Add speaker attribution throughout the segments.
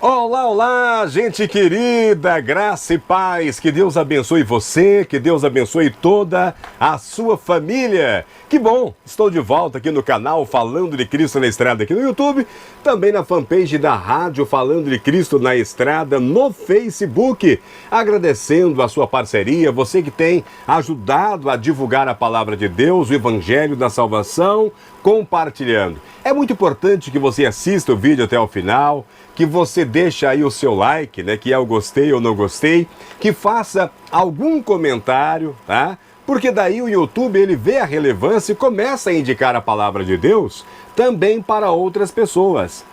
Speaker 1: Olá, olá, gente querida, graça e paz, que Deus abençoe você, que Deus abençoe toda a sua família. Que bom, estou de volta aqui no canal Falando de Cristo na Estrada aqui no YouTube, também na fanpage da rádio Falando de Cristo na Estrada no Facebook. Agradecendo a sua parceria, você que tem ajudado a divulgar a palavra de Deus, o Evangelho da Salvação, compartilhando. É muito importante que você assista o vídeo até o final, que você deixe aí o seu like, né, que é o gostei ou não gostei, que faça algum comentário, tá? Porque daí o YouTube ele vê a relevância e começa a indicar a palavra de Deus também para outras pessoas.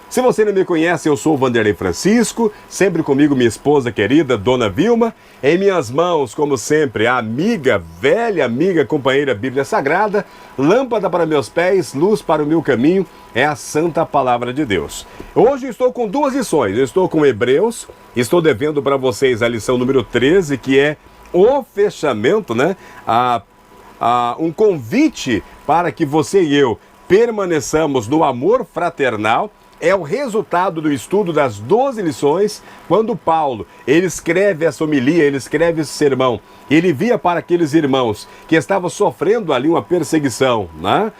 Speaker 1: Se você não me conhece, eu sou o Vanderlei Francisco, sempre comigo minha esposa querida, Dona Vilma. Em minhas mãos, como sempre, a amiga, velha amiga, companheira Bíblia Sagrada, lâmpada para meus pés, luz para o meu caminho, é a Santa Palavra de Deus. Hoje eu estou com duas lições, eu estou com Hebreus, estou devendo para vocês a lição número 13, que é o fechamento, né? Um convite para que você e eu permaneçamos no amor fraternal. É o resultado do estudo das 12 lições, quando Paulo, ele escreve essa homilia, ele escreve esse sermão, ele via para aqueles irmãos que estavam sofrendo ali uma perseguição, né?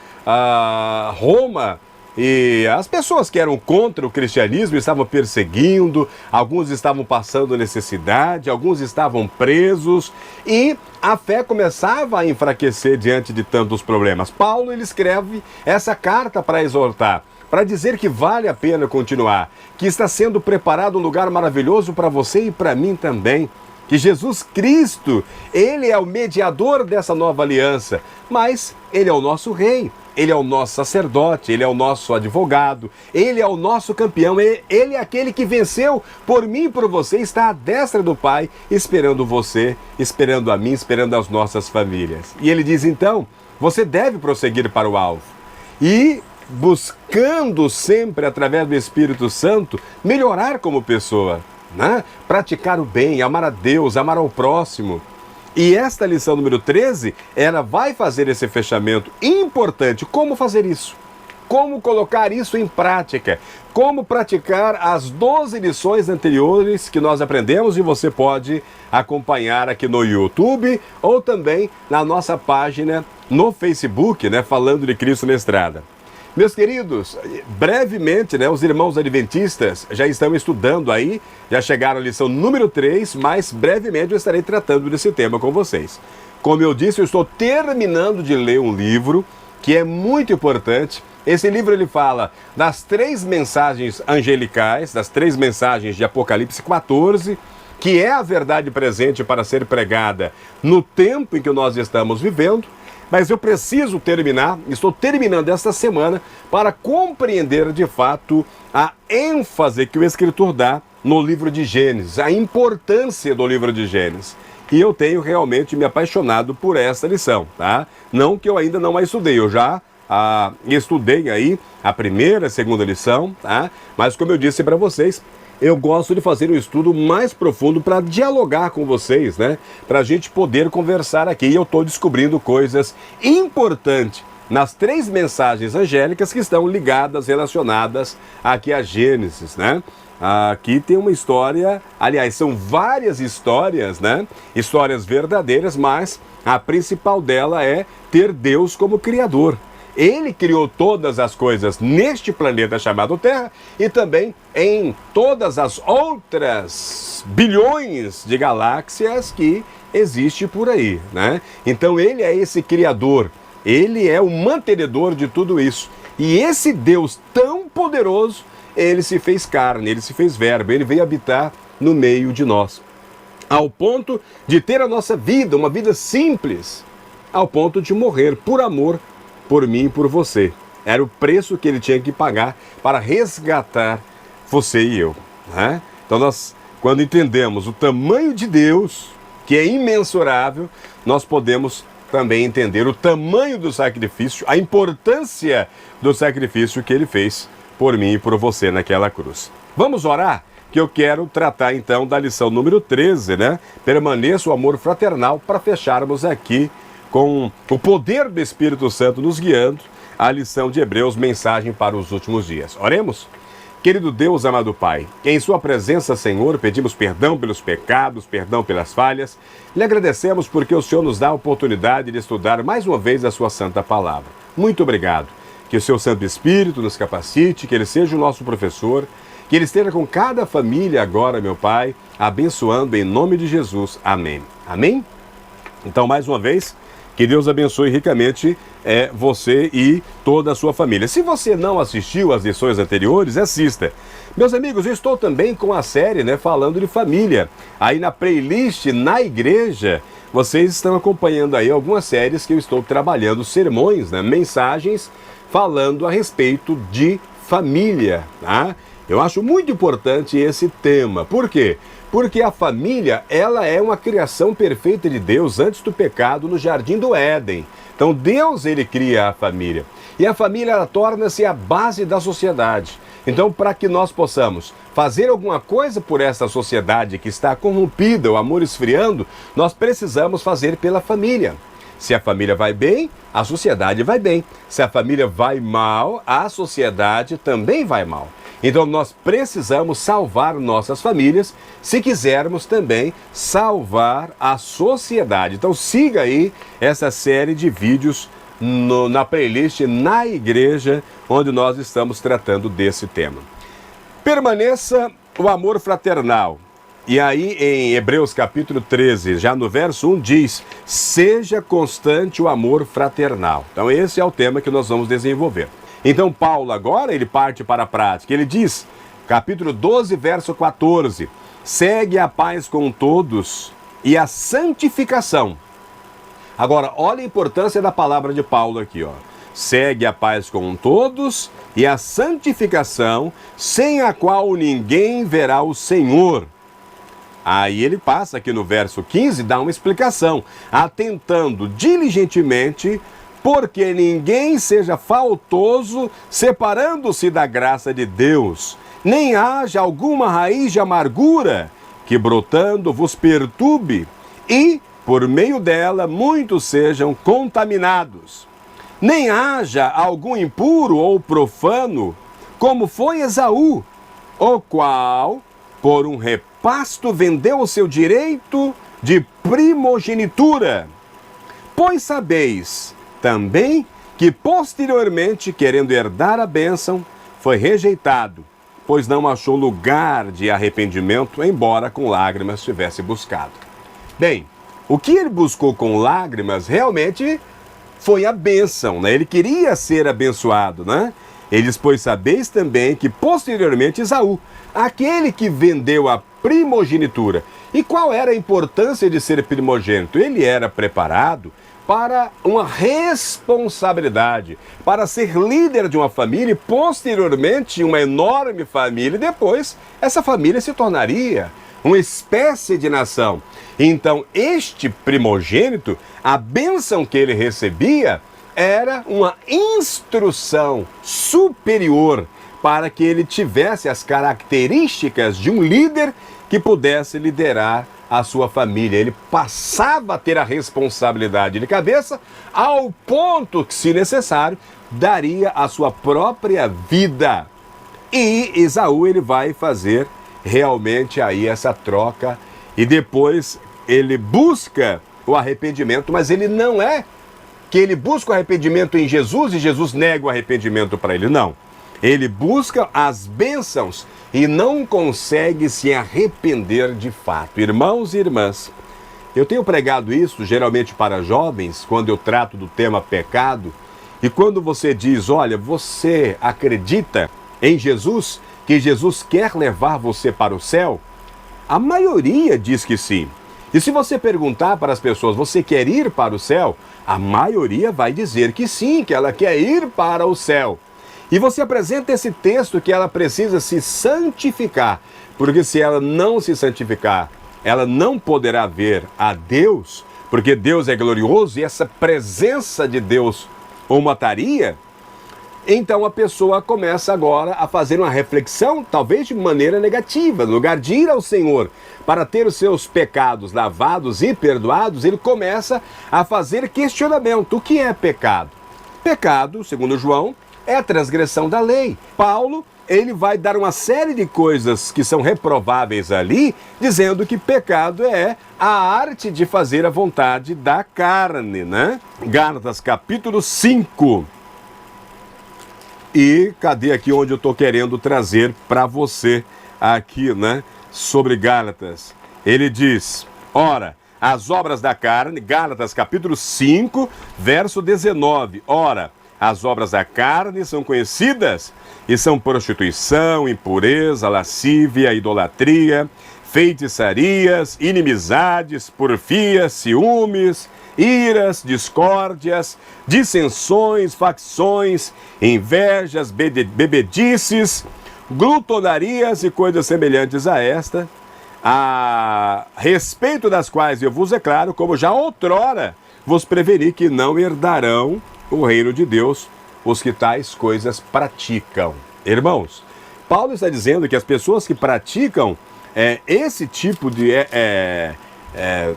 Speaker 1: Roma e as pessoas que eram contra o cristianismo estavam perseguindo, alguns estavam passando necessidade, alguns estavam presos e a fé começava a enfraquecer diante de tantos problemas. Paulo, ele escreve essa carta para exortar, para dizer que vale a pena continuar, que está sendo preparado um lugar maravilhoso para você e para mim também, que Jesus Cristo, ele é o mediador dessa nova aliança, mas ele é o nosso rei, ele é o nosso sacerdote, ele é o nosso advogado, ele é o nosso campeão, ele é aquele que venceu por mim e por você, está à destra do Pai, esperando você, esperando a mim, esperando as nossas famílias. E ele diz então, você deve prosseguir para o alvo. E buscando sempre, através do Espírito Santo, melhorar como pessoa, né? Praticar o bem, amar a Deus, amar ao próximo. E esta lição número 13, ela vai fazer esse fechamento importante. Como fazer isso? Como colocar isso em prática? Como praticar as 12 lições anteriores que nós aprendemos e você pode acompanhar aqui no YouTube ou também na nossa página no Facebook, né? Falando de Cristo na Estrada. Meus queridos, brevemente, né, os irmãos adventistas já estão estudando aí, já chegaram à lição número 3, mas brevemente eu estarei tratando desse tema com vocês. Como eu disse, eu estou terminando de ler um livro que é muito importante. Esse livro ele fala das 3 mensagens angelicais, das 3 mensagens de Apocalipse 14, que é a verdade presente para ser pregada no tempo em que nós estamos vivendo. Mas eu preciso terminar, estou terminando esta semana para compreender de fato a ênfase que o escritor dá no livro de Gênesis, a importância do livro de Gênesis. E eu tenho realmente me apaixonado por esta lição, tá? Não que eu ainda não a estudei, eu já estudei aí a primeira, a segunda lição, tá? Mas como eu disse para vocês, eu gosto de fazer um estudo mais profundo para dialogar com vocês, né? Para a gente poder conversar aqui. E eu estou descobrindo coisas importantes nas 3 mensagens angélicas que estão ligadas, relacionadas aqui a Gênesis, né? Aqui tem uma história, aliás, são várias histórias, né? Histórias verdadeiras, mas a principal dela é ter Deus como Criador. Ele criou todas as coisas neste planeta chamado Terra e também em todas as outras bilhões de galáxias que existem por aí, né? Então ele é esse Criador, ele é o mantenedor de tudo isso. E esse Deus tão poderoso, ele se fez carne, ele se fez verbo, ele veio habitar no meio de nós. Ao ponto de ter a nossa vida, uma vida simples, ao ponto de morrer por amor por mim e por você. Era o preço que ele tinha que pagar para resgatar você e eu, né? Então nós, quando entendemos o tamanho de Deus, que é imensurável, nós podemos também entender o tamanho do sacrifício, a importância do sacrifício que ele fez por mim e por você naquela cruz. Vamos orar? Que eu quero tratar então da lição número 13, né? Permaneça o amor fraternal, para fecharmos aqui com o poder do Espírito Santo nos guiando, a lição de Hebreus, mensagem para os últimos dias. Oremos? Querido Deus, amado Pai, em sua presença, Senhor, pedimos perdão pelos pecados, perdão pelas falhas. Lhe agradecemos porque o Senhor nos dá a oportunidade de estudar mais uma vez a sua santa palavra. Muito obrigado. Que o seu Santo Espírito nos capacite, que ele seja o nosso professor, que ele esteja com cada família agora, meu Pai, abençoando em nome de Jesus. Amém. Amém? Então, mais uma vez, que Deus abençoe ricamente você e toda a sua família. Se você não assistiu às lições anteriores, assista. Meus amigos, eu estou também com a série, falando de família. Aí na playlist, na igreja, vocês estão acompanhando aí algumas séries que eu estou trabalhando, sermões, mensagens, falando a respeito de família, tá? Eu acho muito importante esse tema. Por quê? Porque a família, ela é uma criação perfeita de Deus antes do pecado no Jardim do Éden. Então Deus, ele cria a família. E a família, ela torna-se a base da sociedade. Então, para que nós possamos fazer alguma coisa por essa sociedade que está corrompida, o amor esfriando, nós precisamos fazer pela família. Se a família vai bem, a sociedade vai bem. Se a família vai mal, a sociedade também vai mal. Então nós precisamos salvar nossas famílias se quisermos também salvar a sociedade. Então siga aí essa série de vídeos na playlist na igreja, onde nós estamos tratando desse tema. Permaneça o amor fraternal. E aí em Hebreus capítulo 13, já no verso 1 diz: seja constante o amor fraternal. Então esse é o tema que nós vamos desenvolver. Então Paulo agora, ele parte para a prática. Ele diz, capítulo 12, verso 14, segue a paz com todos e a santificação. Agora, olha a importância da palavra de Paulo aqui, ó. Segue a paz com todos e a santificação, sem a qual ninguém verá o Senhor. Aí ele passa aqui no verso 15, dá uma explicação, atentando diligentemente porque ninguém seja faltoso, separando-se da graça de Deus, nem haja alguma raiz de amargura que brotando vos perturbe, e, por meio dela, muitos sejam contaminados. Nem haja algum impuro ou profano, como foi Esaú, o qual, por um repasto, vendeu o seu direito de primogenitura. Pois sabeis também que posteriormente, querendo herdar a bênção, foi rejeitado, pois não achou lugar de arrependimento, embora com lágrimas tivesse buscado. Bem, o que ele buscou com lágrimas realmente foi a bênção, Ele queria ser abençoado, Ele diz, pois sabeis também que posteriormente Esaú, aquele que vendeu a primogenitura. E qual era a importância de ser primogênito? Ele era preparado para uma responsabilidade, para ser líder de uma família e posteriormente uma enorme família, e depois essa família se tornaria uma espécie de nação. Então este primogênito, a bênção que ele recebia era uma instrução superior para que ele tivesse as características de um líder que pudesse liderar a sua família. Ele passava a ter a responsabilidade de cabeça, ao ponto que, se necessário, daria a sua própria vida. E Esaú, ele vai fazer realmente aí essa troca, e depois ele busca o arrependimento, mas ele não é que ele busca o arrependimento em Jesus e Jesus nega o arrependimento para ele, não. Ele busca as bênçãos e não consegue se arrepender de fato. Irmãos e irmãs, eu tenho pregado isso geralmente para jovens, quando eu trato do tema pecado, e quando você diz, olha, você acredita em Jesus, que Jesus quer levar você para o céu? A maioria diz que sim. E se você perguntar para as pessoas, você quer ir para o céu? A maioria vai dizer que sim, que ela quer ir para o céu. E você apresenta esse texto que ela precisa se santificar, porque se ela não se santificar, ela não poderá ver a Deus, porque Deus é glorioso e essa presença de Deus o mataria. Então a pessoa começa agora a fazer uma reflexão, talvez de maneira negativa. No lugar de ir ao Senhor para ter os seus pecados lavados e perdoados, ele começa a fazer questionamento. O que é pecado? Pecado, segundo João, é a transgressão da lei. Paulo, ele vai dar uma série de coisas que são reprováveis ali, dizendo que pecado é a arte de fazer a vontade da carne, né? Gálatas capítulo 5. E cadê aqui onde eu estou querendo trazer para você aqui, né? Sobre Gálatas. Ele diz, ora, as obras da carne, Gálatas capítulo 5, verso 19. Ora, as obras da carne são conhecidas e são prostituição, impureza, lascívia, idolatria, feitiçarias, inimizades, porfias, ciúmes, iras, discórdias, dissensões, facções, invejas, bebedices, glutonarias e coisas semelhantes a esta, a respeito das quais eu vos declaro, como já outrora vos preveni, que não herdarão o reino de Deus os que tais coisas praticam. Irmãos, Paulo está dizendo que as pessoas que praticam esse tipo de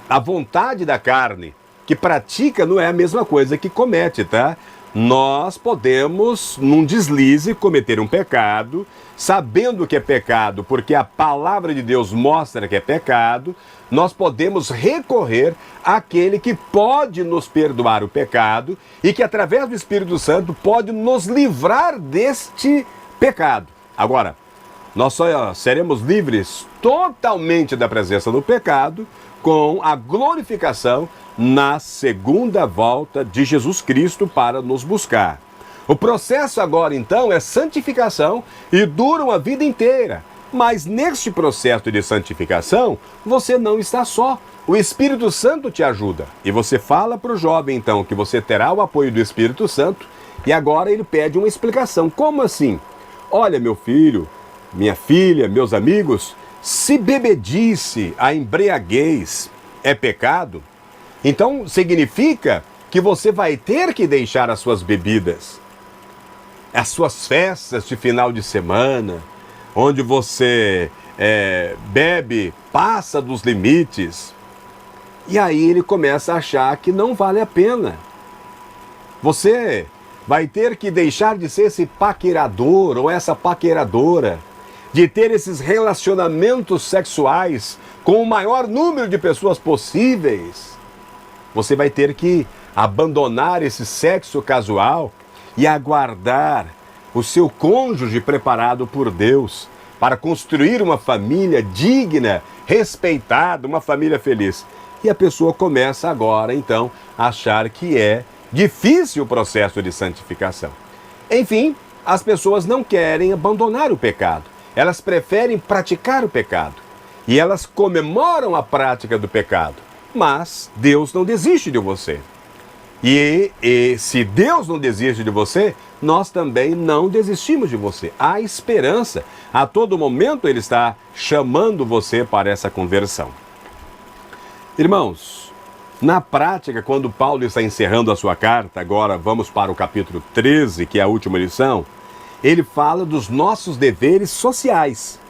Speaker 1: a vontade da carne, que pratica, não é a mesma coisa que comete, tá? Nós podemos, num deslize, cometer um pecado, sabendo que é pecado, porque a palavra de Deus mostra que é pecado. Nós podemos recorrer àquele que pode nos perdoar o pecado e que, através do Espírito Santo, pode nos livrar deste pecado. Agora, nós só seremos livres totalmente da presença do pecado com a glorificação na segunda volta de Jesus Cristo para nos buscar. O processo agora, então, é santificação e dura uma vida inteira. Mas neste processo de santificação, você não está só. O Espírito Santo te ajuda. E você fala para o jovem, então, que você terá o apoio do Espírito Santo. E agora ele pede uma explicação. Como assim? Olha, meu filho, minha filha, meus amigos, se bebedice, a embriaguez é pecado, então significa que você vai ter que deixar as suas bebidas, as suas festas de final de semana, onde você bebe, passa dos limites. E aí ele começa a achar que não vale a pena. Você vai ter que deixar de ser esse paquerador ou essa paqueradora, de ter esses relacionamentos sexuais com o maior número de pessoas possíveis. Você vai ter que abandonar esse sexo casual e aguardar o seu cônjuge preparado por Deus para construir uma família digna, respeitada, uma família feliz. E a pessoa começa agora, então, a achar que é difícil o processo de santificação. Enfim, as pessoas não querem abandonar o pecado. Elas preferem praticar o pecado. E elas comemoram a prática do pecado. Mas Deus não desiste de você. E se Deus não desiste de você, nós também não desistimos de você. Há esperança. A todo momento Ele está chamando você para essa conversão. Irmãos, na prática, quando Paulo está encerrando a sua carta, agora vamos para o capítulo 13, que é a última lição, ele fala dos nossos deveres sociais.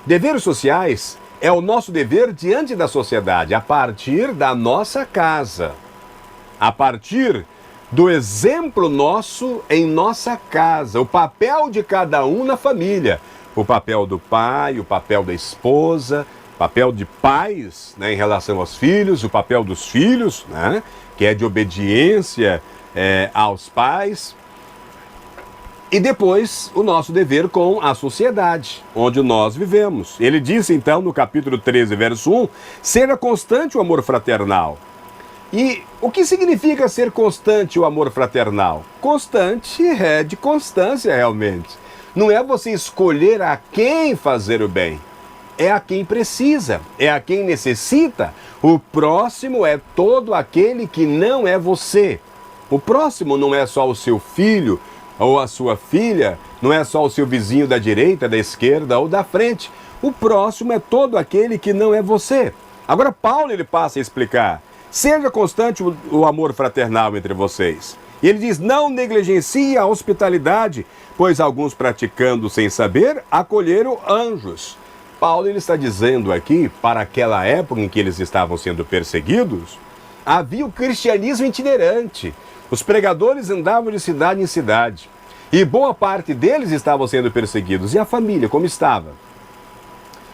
Speaker 1: Deveres sociais é o nosso dever diante da sociedade, a partir da nossa casa. A partir do exemplo nosso em nossa casa, o papel de cada um na família, o papel do pai, o papel da esposa, o papel de pais, né, em relação aos filhos, o papel dos filhos, né, que é de obediência aos pais, e depois o nosso dever com a sociedade, onde nós vivemos. Ele disse então no capítulo 13, verso 1, seja constante o amor fraternal. E o que significa ser constante o amor fraternal? Constante é de constância realmente. Não é você escolher a quem fazer o bem. É a quem precisa, é a quem necessita. O próximo é todo aquele que não é você. O próximo não é só o seu filho ou a sua filha, não é só o seu vizinho da direita, da esquerda ou da frente. O próximo é todo aquele que não é você. Agora Paulo ele passa a explicar: seja constante o amor fraternal entre vocês. E ele diz, não negligencie a hospitalidade, pois alguns praticando sem saber, acolheram anjos. Paulo ele está dizendo aqui, para aquela época em que eles estavam sendo perseguidos, havia o cristianismo itinerante. Os pregadores andavam de cidade em cidade. E boa parte deles estavam sendo perseguidos. E a família, como estava?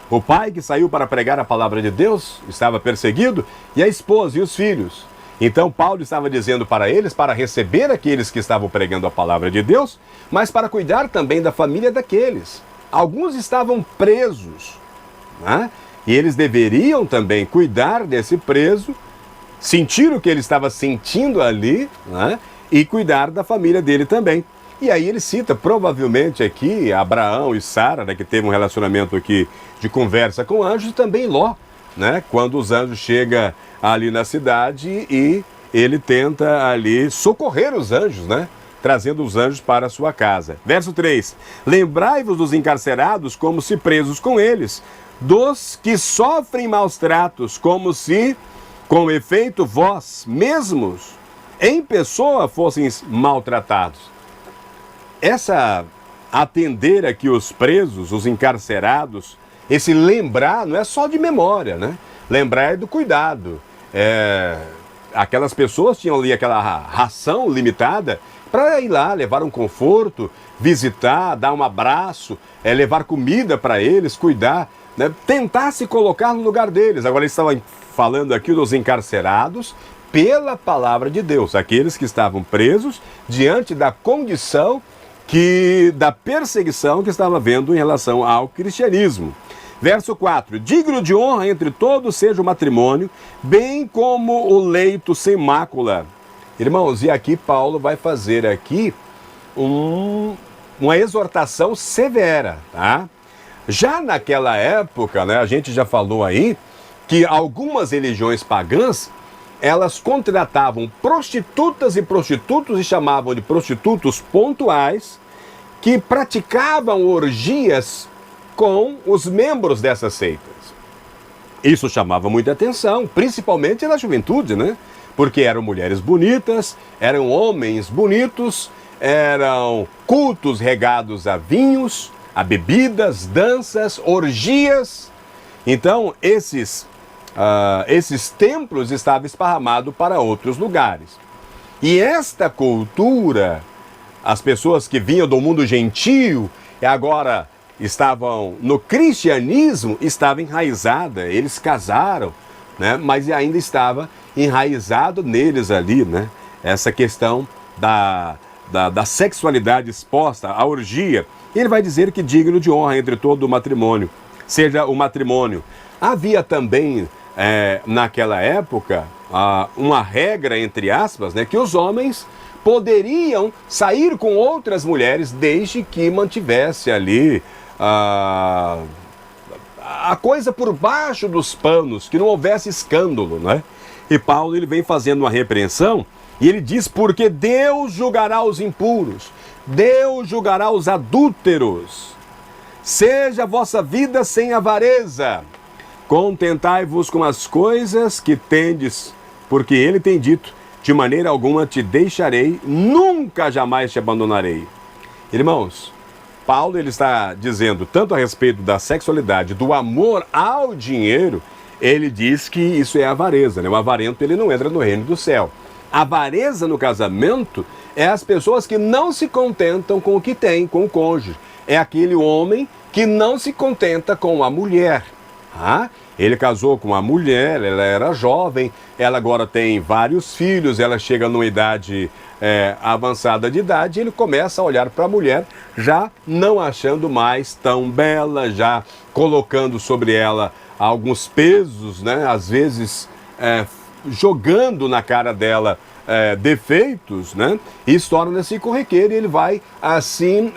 Speaker 1: O pai que saiu para pregar a palavra de Deus estava perseguido, e a esposa e os filhos. Então Paulo estava dizendo para eles, para receber aqueles que estavam pregando a palavra de Deus, mas para cuidar também da família daqueles. Alguns estavam presos, né? E eles deveriam também cuidar desse preso, sentir o que ele estava sentindo ali, né? E cuidar da família dele também. E aí ele cita provavelmente aqui Abraão e Sara, né, que teve um relacionamento aqui de conversa com anjos, e também Ló, né, quando os anjos chegam ali na cidade e ele tenta ali socorrer os anjos, né, trazendo os anjos para a sua casa. Verso 3, lembrai-vos dos encarcerados como se presos com eles, dos que sofrem maus tratos, como se, com efeito, vós mesmos, em pessoa, fosseis maltratados. Essa atender aqui os presos, os encarcerados, esse lembrar não é só de memória, né? Lembrar é do cuidado. Aquelas pessoas tinham ali aquela ração limitada para ir lá, levar um conforto, visitar, dar um abraço, levar comida para eles, cuidar, né? Tentar se colocar no lugar deles. Agora eles estavam falando aqui dos encarcerados pela palavra de Deus, aqueles que estavam presos diante da condição da perseguição que estava havendo em relação ao cristianismo. Verso 4, digno de honra entre todos seja o matrimônio, bem como o leito sem mácula. Irmãos, e aqui Paulo vai fazer aqui uma exortação severa, tá? Já naquela época, né, a gente já falou aí, que algumas religiões pagãs, elas contratavam prostitutas e prostitutos e chamavam de prostitutos pontuais, que praticavam orgias com os membros dessas seitas. Isso chamava muita atenção, principalmente na juventude, né? Porque eram mulheres bonitas, eram homens bonitos, eram cultos regados a vinhos, a bebidas, danças, orgias. Então, esses templos estavam esparramados para outros lugares. E esta cultura, as pessoas que vinham do mundo gentio e agora estavam no cristianismo, estava enraizada. Eles casaram, né? Mas ainda estava enraizado neles ali, né? Essa questão da sexualidade exposta, a orgia. Ele vai dizer que digno de honra entre todo o matrimônio, seja o matrimônio. Havia também, naquela época, uma regra, entre aspas, né, que os homens poderiam sair com outras mulheres desde que mantivesse ali a coisa por baixo dos panos, que não houvesse escândalo, né? E Paulo ele vem fazendo uma repreensão e ele diz, porque Deus julgará os impuros, Deus julgará os adúlteros. Seja a vossa vida sem avareza, contentai-vos com as coisas que tendes, porque ele tem dito, de maneira alguma te deixarei, nunca jamais te abandonarei. Irmãos, Paulo ele está dizendo tanto a respeito da sexualidade, do amor ao dinheiro, ele diz que isso é avareza, né? O avarento ele não entra no reino do céu. A avareza no casamento é as pessoas que não se contentam com o que tem, com o cônjuge. É aquele homem que não se contenta com a mulher. Ele casou com uma mulher, ela era jovem, ela agora tem vários filhos, ela chega numa idade avançada de idade, ele começa a olhar para a mulher, já não achando mais tão bela, já colocando sobre ela alguns pesos, né? Às vezes jogando na cara dela defeitos, né? E isso torna-se corriqueiro e ele vai assim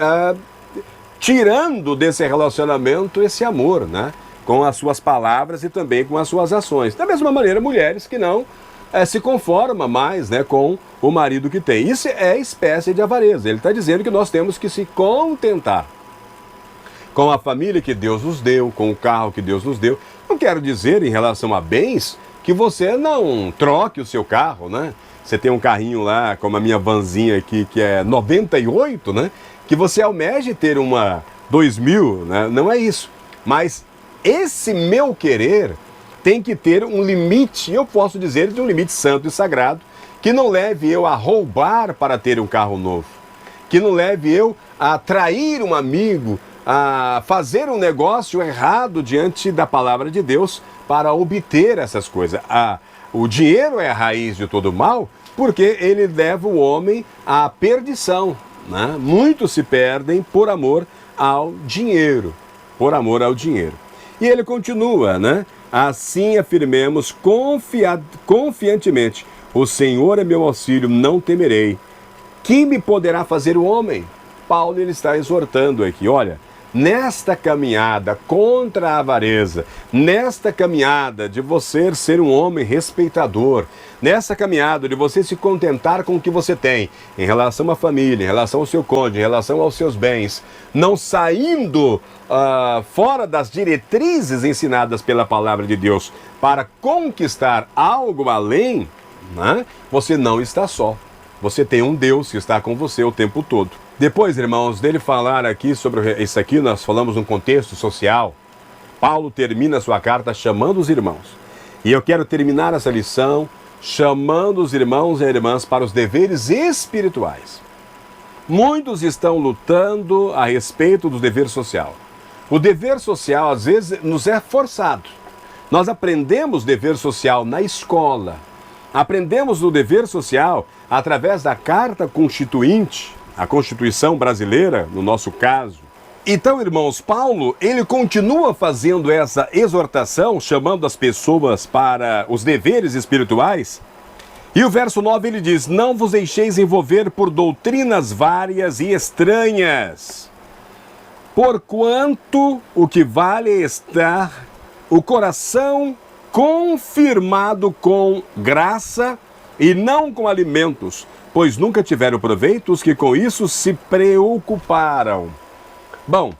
Speaker 1: tirando desse relacionamento esse amor, né? Com as suas palavras e também com as suas ações. Da mesma maneira, mulheres que não se conformam mais, né, com o marido que tem. Isso é espécie de avareza. Ele está dizendo que nós temos que se contentar com a família que Deus nos deu, com o carro que Deus nos deu. Não quero dizer em relação a bens que você não troque o seu carro, né? Você tem um carrinho lá, como a minha vanzinha aqui, que é 98, né? Que você almeje ter uma 2000, né? Não é isso. Mas esse meu querer tem que ter um limite, eu posso dizer de um limite santo e sagrado, que não leve eu a roubar para ter um carro novo, que não leve eu a trair um amigo, a fazer um negócio errado diante da palavra de Deus para obter essas coisas. O dinheiro é a raiz de todo mal, porque ele leva o homem à perdição, né? Muitos se perdem por amor ao dinheiro, por amor ao dinheiro. E ele continua, né? Assim afirmemos confiantemente, o Senhor é meu auxílio, não temerei. Que me poderá fazer o homem? Paulo ele está exortando aqui, olha, nesta caminhada contra a avareza, nesta caminhada de você ser um homem respeitador, nessa caminhada de você se contentar com o que você tem, em relação à família, em relação ao seu cônjuge, em relação aos seus bens, não saindo fora das diretrizes ensinadas pela palavra de Deus para conquistar algo além, né? Você não está só. Você tem um Deus que está com você o tempo todo. Depois, irmãos, dele falar aqui sobre isso aqui, nós falamos num contexto social. Paulo termina sua carta chamando os irmãos. E eu quero terminar essa lição chamando os irmãos e irmãs para os deveres espirituais. Muitos estão lutando a respeito do dever social. O dever social, às vezes, nos é forçado. Nós aprendemos dever social na escola. Aprendemos o dever social através da Carta Constituinte, a Constituição Brasileira, no nosso caso. Então, irmãos, Paulo, ele continua fazendo essa exortação, chamando as pessoas para os deveres espirituais. E o verso 9 ele diz, não vos deixeis envolver por doutrinas várias e estranhas, porquanto o que vale é estar o coração confirmado com graça e não com alimentos, pois nunca tiveram proveito os que com isso se preocuparam. Bom,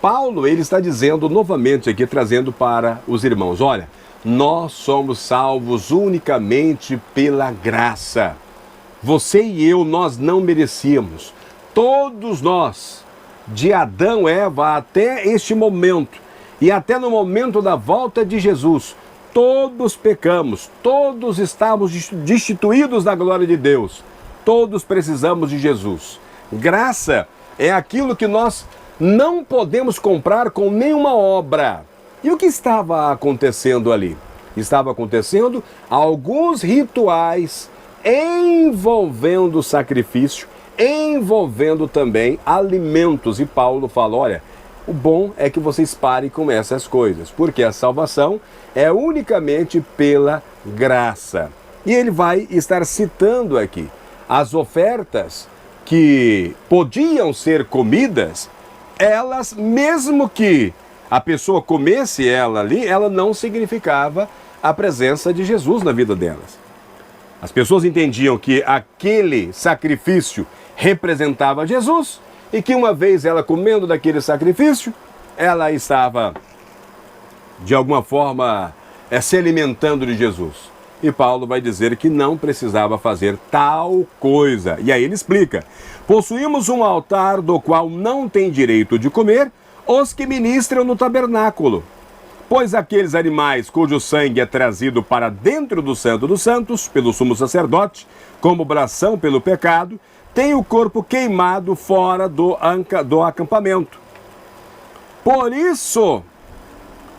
Speaker 1: Paulo ele está dizendo novamente aqui, trazendo para os irmãos, olha, nós somos salvos unicamente pela graça. Você e eu, nós não merecíamos. Todos nós, de Adão e Eva até este momento, e até no momento da volta de Jesus, todos pecamos, todos estamos destituídos da glória de Deus, todos precisamos de Jesus. Graça é aquilo que nós não podemos comprar com nenhuma obra. E o que estava acontecendo ali? Estava acontecendo alguns rituais envolvendo sacrifício, envolvendo também alimentos. E Paulo fala, olha, o bom é que vocês parem com essas coisas, porque a salvação é unicamente pela graça. E ele vai estar citando aqui as ofertas que podiam ser comidas, elas, mesmo que a pessoa comesse ela ali, ela não significava a presença de Jesus na vida delas. As pessoas entendiam que aquele sacrifício representava Jesus, e que uma vez ela comendo daquele sacrifício, ela estava, de alguma forma, se alimentando de Jesus. E Paulo vai dizer que não precisava fazer tal coisa. E aí ele explica, possuímos um altar do qual não tem direito de comer os que ministram no tabernáculo. Pois aqueles animais cujo sangue é trazido para dentro do Santo dos Santos, pelo sumo sacerdote, como obração pelo pecado, tem o corpo queimado fora do acampamento. Por isso,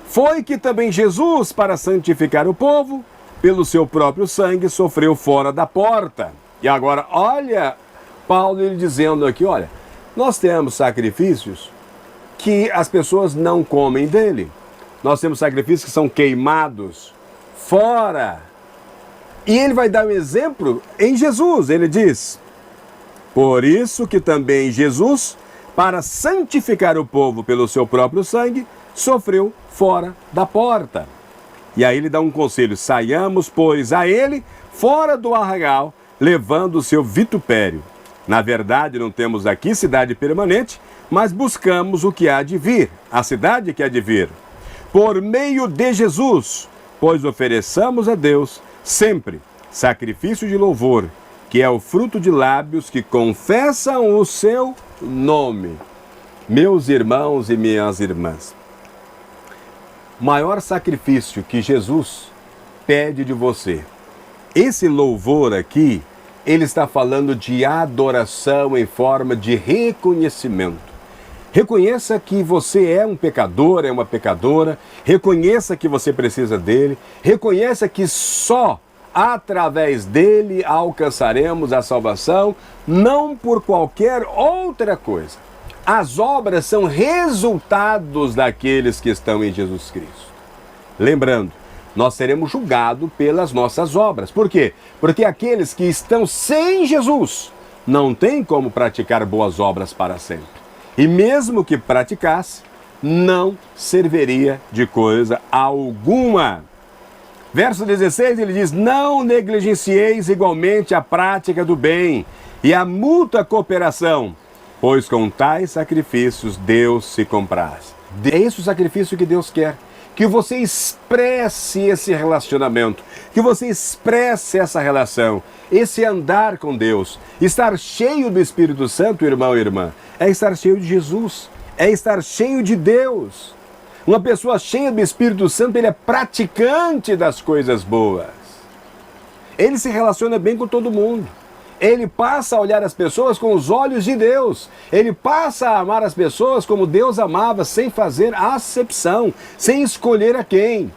Speaker 1: foi que também Jesus, para santificar o povo, pelo seu próprio sangue, sofreu fora da porta. E agora, olha, Paulo ele dizendo aqui, olha, nós temos sacrifícios que as pessoas não comem dele. Nós temos sacrifícios que são queimados fora. E ele vai dar um exemplo em Jesus, ele diz, por isso que também Jesus, para santificar o povo pelo seu próprio sangue, sofreu fora da porta. E aí ele dá um conselho, saiamos, pois, a ele fora do arraial, levando o seu vitupério. Na verdade, não temos aqui cidade permanente, mas buscamos o que há de vir, a cidade que há de vir. Por meio de Jesus, pois ofereçamos a Deus sempre sacrifício de louvor, que é o fruto de lábios que confessam o seu nome. Meus irmãos e minhas irmãs, o maior sacrifício que Jesus pede de você, esse louvor aqui, ele está falando de adoração em forma de reconhecimento. Reconheça que você é um pecador, é uma pecadora, reconheça que você precisa dele, reconheça que só através dele alcançaremos a salvação, não por qualquer outra coisa. As obras são resultados daqueles que estão em Jesus Cristo. Lembrando, nós seremos julgados pelas nossas obras. Por quê? Porque aqueles que estão sem Jesus não têm como praticar boas obras para sempre. E mesmo que praticasse, não serviria de coisa alguma. Verso 16, ele diz: não negligencieis igualmente a prática do bem e a mútua cooperação, pois com tais sacrifícios Deus se compraz. É esse o sacrifício que Deus quer. Que você expresse esse relacionamento, que você expresse essa relação, esse andar com Deus. Estar cheio do Espírito Santo, irmão e irmã, é estar cheio de Jesus, é estar cheio de Deus. Uma pessoa cheia do Espírito Santo, ele é praticante das coisas boas. Ele se relaciona bem com todo mundo. Ele passa a olhar as pessoas com os olhos de Deus. Ele passa a amar as pessoas como Deus amava, sem fazer acepção, sem escolher a quem.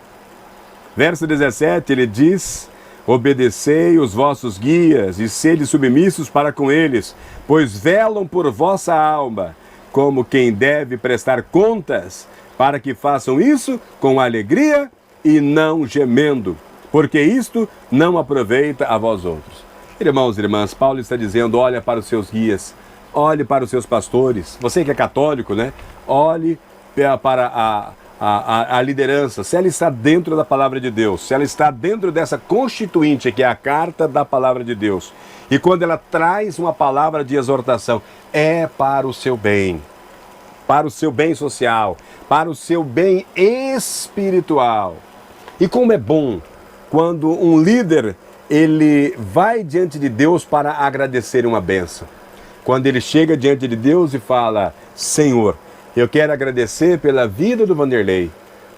Speaker 1: Verso 17, ele diz: obedecei os vossos guias e sede submissos para com eles, pois velam por vossa alma, como quem deve prestar contas, para que façam isso com alegria e não gemendo, porque isto não aproveita a vós outros. Irmãos e irmãs, Paulo está dizendo: olha para os seus guias, olhe para os seus pastores. Você que é católico, né? Olhe para a liderança, se ela está dentro da palavra de Deus, se ela está dentro dessa constituinte que é a carta da palavra de Deus. E quando ela traz uma palavra de exortação, é para o seu bem social, para o seu bem espiritual. E como é bom quando um líder ele vai diante de Deus para agradecer uma bênção. Quando ele chega diante de Deus e fala: Senhor, eu quero agradecer pela vida do Vanderlei,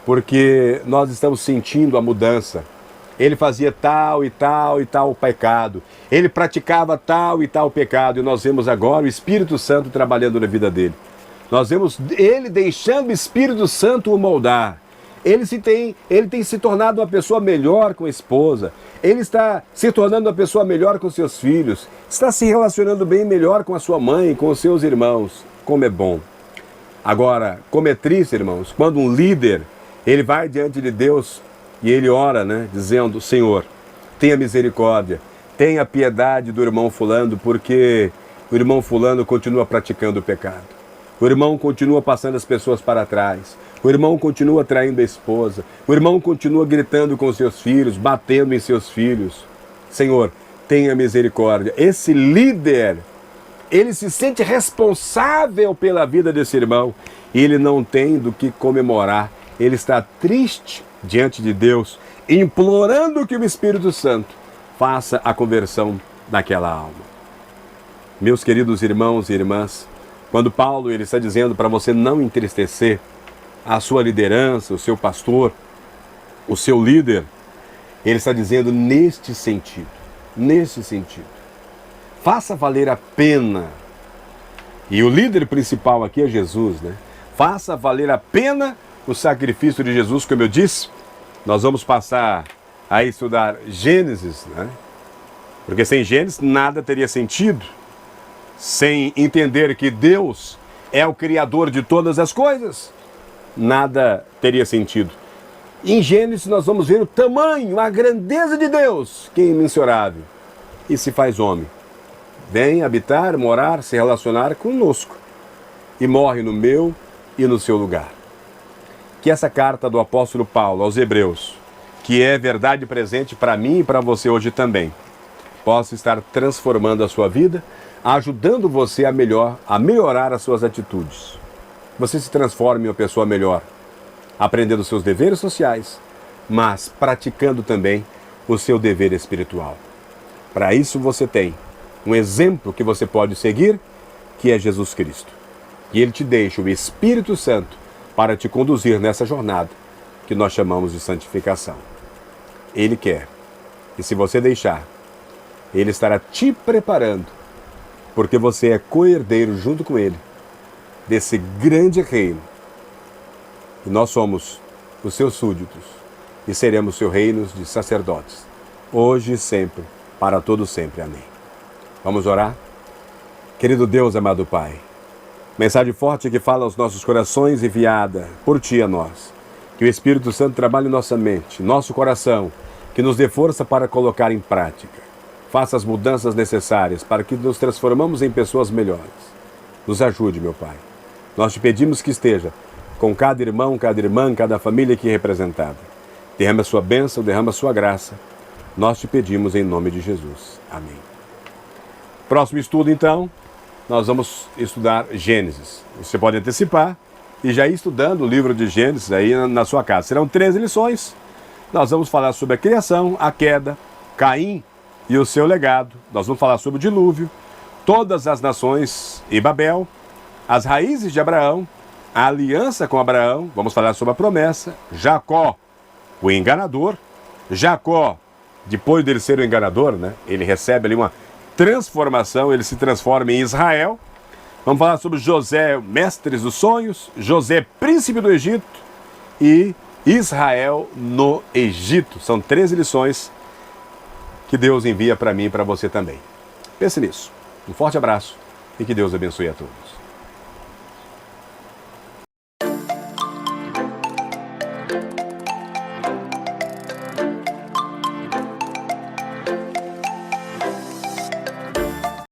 Speaker 1: porque nós estamos sentindo a mudança. Ele fazia tal e tal e tal pecado, ele praticava tal e tal pecado, e nós vemos agora o Espírito Santo trabalhando na vida dele. Nós vemos ele deixando o Espírito Santo o moldar. Ele tem se tornado uma pessoa melhor com a esposa. Ele está se tornando uma pessoa melhor com seus filhos. Está se relacionando bem melhor com a sua mãe, com os seus irmãos. Como é bom. Agora, como é triste, irmãos, quando um líder, ele vai diante de Deus e ele ora, né, dizendo: Senhor, tenha misericórdia, tenha piedade do irmão fulano, porque o irmão fulano continua praticando o pecado. O irmão continua passando as pessoas para trás. O irmão continua traindo a esposa. O irmão continua gritando com seus filhos, batendo em seus filhos. Senhor, tenha misericórdia. Esse líder, ele se sente responsável pela vida desse irmão. E ele não tem do que comemorar. Ele está triste diante de Deus, implorando que o Espírito Santo faça a conversão daquela alma. Meus queridos irmãos e irmãs, quando Paulo ele está dizendo para você não entristecer a sua liderança, o seu pastor, o seu líder, ele está dizendo neste sentido. Faça valer a pena. E o líder principal aqui é Jesus, né? Faça valer a pena o sacrifício de Jesus, como eu disse. Nós vamos passar a estudar Gênesis, né? Porque sem Gênesis nada teria sentido. Sem entender que Deus é o Criador de todas as coisas, nada teria sentido. Em Gênesis nós vamos ver o tamanho, a grandeza de Deus, que é imensurável, e se faz homem. Vem habitar, morar, se relacionar conosco, e morre no meu e no seu lugar. Que essa carta do apóstolo Paulo aos Hebreus, que é verdade presente para mim e para você hoje também, possa estar transformando a sua vida, ajudando você a melhorar as suas atitudes. Você se transforme em uma pessoa melhor, aprendendo seus deveres sociais, mas praticando também o seu dever espiritual. Para isso você tem um exemplo que você pode seguir, que é Jesus Cristo. E Ele te deixa o Espírito Santo para te conduzir nessa jornada que nós chamamos de santificação. Ele quer. E se você deixar, Ele estará te preparando, porque você é co-herdeiro junto com Ele desse grande reino. E nós somos os seus súditos e seremos seus reinos de sacerdotes, hoje e sempre, para todo sempre. Amém. Vamos orar? Querido Deus, amado Pai, mensagem forte que fala aos nossos corações enviada por Ti a nós. Que o Espírito Santo trabalhe em nossa mente, nosso coração, que nos dê força para colocar em prática. Faça as mudanças necessárias para que nos transformamos em pessoas melhores. Nos ajude, meu Pai. Nós te pedimos que esteja com cada irmão, cada irmã, cada família aqui representada. Derrama a sua bênção, derrama a sua graça. Nós te pedimos em nome de Jesus. Amém. Próximo estudo, então, nós vamos estudar Gênesis. Você pode antecipar e já ir estudando o livro de Gênesis aí na sua casa. Serão 13 lições. Nós vamos falar sobre a criação, a queda, Caim e o seu legado. Nós vamos falar sobre o dilúvio, todas as nações e Babel, as raízes de Abraão, a aliança com Abraão, vamos falar sobre a promessa, Jacó, o enganador. Jacó, depois dele ser o enganador, né, ele recebe ali uma transformação, ele se transforma em Israel. Vamos falar sobre José, mestres dos sonhos, José, príncipe do Egito, e Israel no Egito. São 13 lições que Deus envia para mim e para você também. Pense nisso. Um forte abraço e que Deus abençoe a todos.